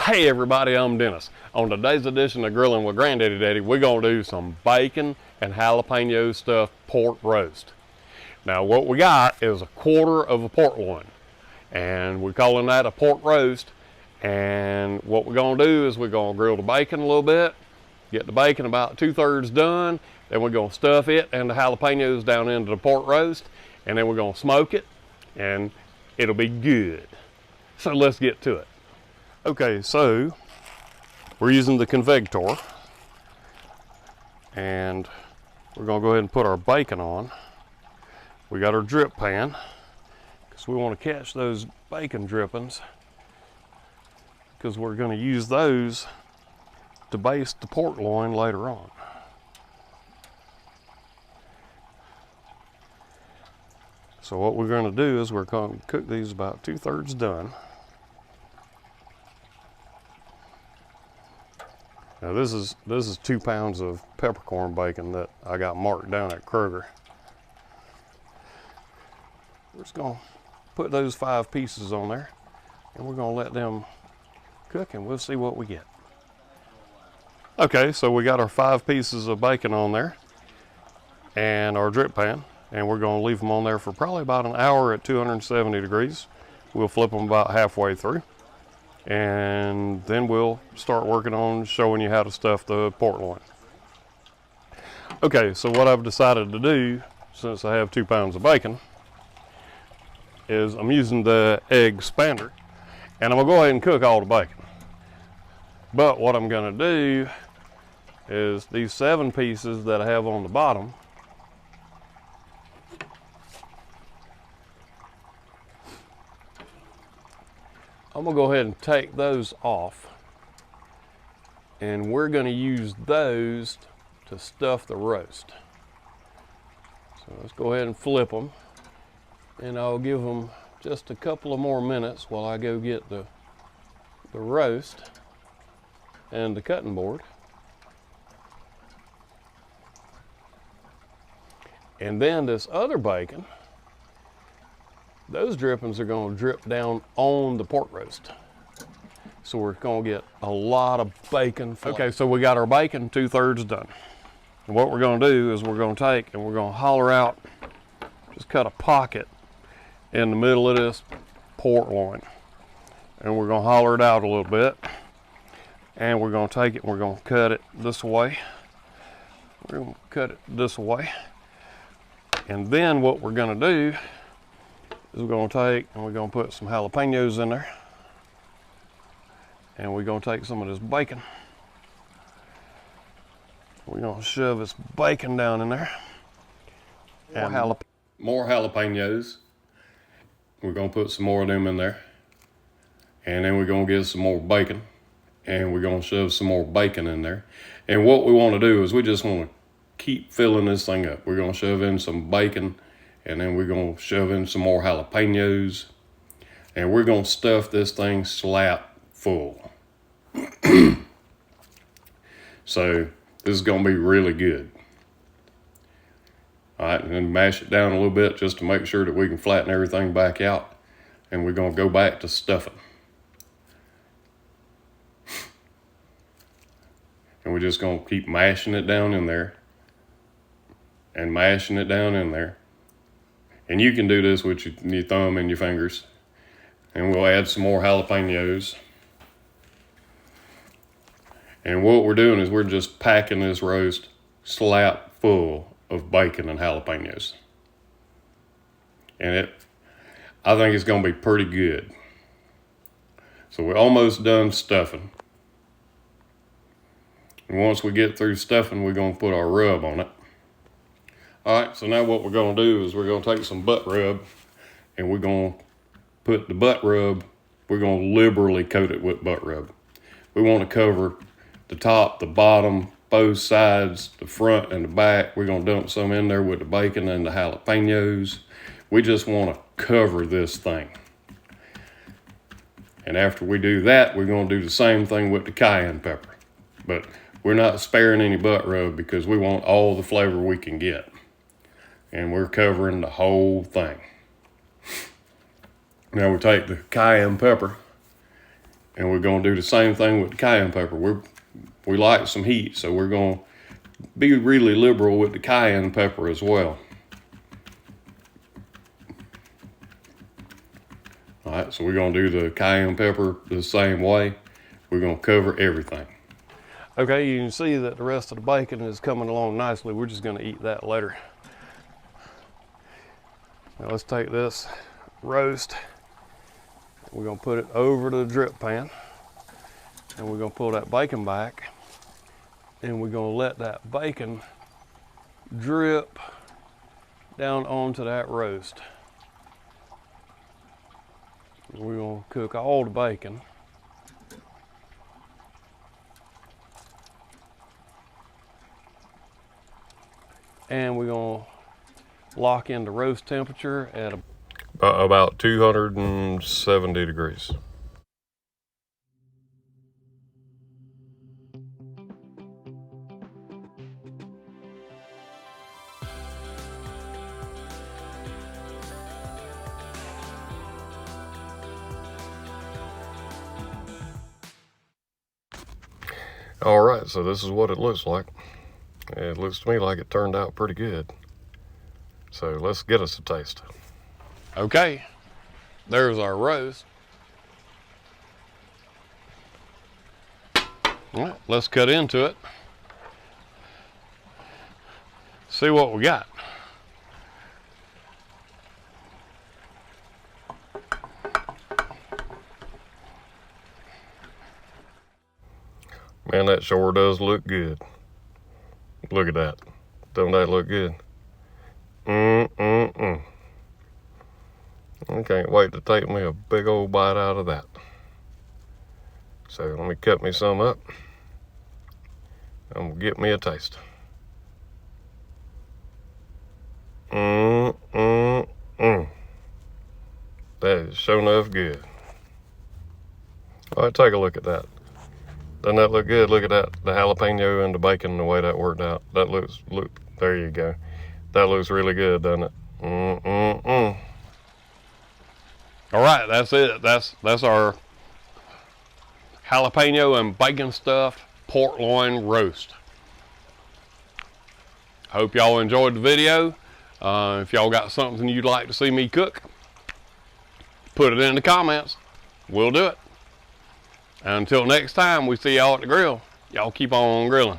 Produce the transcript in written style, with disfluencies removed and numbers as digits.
Hey everybody, I'm Dennis. On today's edition of Grilling with Granddaddy Daddy, we're going to do some bacon and jalapeno stuffed pork roast. Now what we got is a quarter of a pork loin, and we're calling that a pork roast. And what we're going to do is we're going to grill the bacon a little bit, get the bacon about 2/3 done, then we're going to stuff it and the jalapenos down into the pork roast, and then we're going to smoke it, and it'll be good. So let's get to it. Okay, so we're using the convector, and we're going to go ahead and put our bacon on. We got our drip pan because we want to catch those bacon drippings, because we're going to use those to baste the pork loin later on. So what we're going to do is we're going to cook these about 2/3 done. Now this is 2 pounds of peppercorn bacon that I got marked down at Kroger. We're just gonna put those 5 pieces on there, and we're gonna let them cook, and we'll see what we get. Okay, so we got our 5 pieces of bacon on there and our drip pan, and we're gonna leave them on there for probably about an hour at 270 degrees. We'll flip them about halfway through, and then we'll start working on showing you how to stuff the pork loin. Okay, so what I've decided to do, since I have 2 pounds of bacon, is I'm using the egg expander, and I'm gonna go ahead and cook all the bacon. But what I'm gonna do is these 7 pieces that I have on the bottom, I'm gonna go ahead and take those off, and we're gonna use those to stuff the roast. So let's go ahead and flip them, and I'll give them just a couple of more minutes while I go get the roast and the cutting board. And then this other bacon, those drippings are going to drip down on the pork roast. So we're going to get a lot of bacon flavor. Okay, so we got our bacon 2/3 done. And what we're going to do is we're going to take and we're going to holler out, just cut a pocket in the middle of this pork loin. And we're going to holler it out a little bit. And we're going to take it and we're going to cut it this way. We're going to cut it this way. And then what we're going to do is we're going to take and we're going to put some jalapenos in there, and we're going to take some of this bacon. We're going to shove this bacon down in there, and more jalapenos. We're going to put some more of them in there, and then we're going to get some more bacon, and we're going to shove some more bacon in there. And what we want to do is we just want to keep filling this thing up. We're going to shove in some bacon, and then we're going to shove in some more jalapenos, and we're going to stuff this thing slap full. So this is going to be really good. All right, and then mash it down a little bit just to make sure that we can flatten everything back out, and we're going to go back to stuffing. And we're just going to keep mashing it down in there and mashing it down in there. And you can do this with your thumb and your fingers. And we'll add some more jalapenos. And what we're doing is we're just packing this roast slap full of bacon and jalapenos. And I think it's going to be pretty good. So we're almost done stuffing. And once we get through stuffing, we're going to put our rub on it. All right, so now what we're going to do is we're going to take some butt rub, and we're going to put the butt rub, we're going to liberally coat it with butt rub. We want to cover the top, the bottom, both sides, the front and the back. We're going to dump some in there with the bacon and the jalapenos. We just want to cover this thing. And after we do that, we're going to do the same thing with the cayenne pepper. But we're not sparing any butt rub because we want all the flavor we can get. And we're covering the whole thing. Now we take the cayenne pepper And we're gonna do the same thing with the cayenne pepper. We like some heat, so we're gonna be really liberal with the cayenne pepper as well. All right, so we're gonna do the cayenne pepper the same way. We're gonna cover everything. Okay, you can see that the rest of the bacon is coming along nicely. We're just gonna eat that later. Now let's take this roast. We're gonna put it over the drip pan, and we're gonna pull that bacon back, and we're gonna let that bacon drip down onto that roast. We're gonna cook all the bacon. And we're gonna lock in the roast temperature at about 270 degrees. All right, so this is what it looks like. It looks to me like it turned out pretty good. So let's get us a taste. Okay, there's our roast. All right, let's cut into it. See what we got. Man, that sure does look good. Look at that. Don't that look good? I can't wait to take me a big old bite out of that. So let me cut me some up. And we'll get me a taste. That is sure enough good. All right, take a look at that. Doesn't that look good? Look at that, the jalapeno and the bacon, the way that worked out. That looks, there you go. That looks really good, doesn't it? All right, that's it. That's our jalapeno and bacon stuffed pork loin roast. Hope y'all enjoyed the video. If y'all got something you'd like to see me cook, put it in the comments. We'll do it. And until next time we see y'all at the grill, y'all keep on grilling.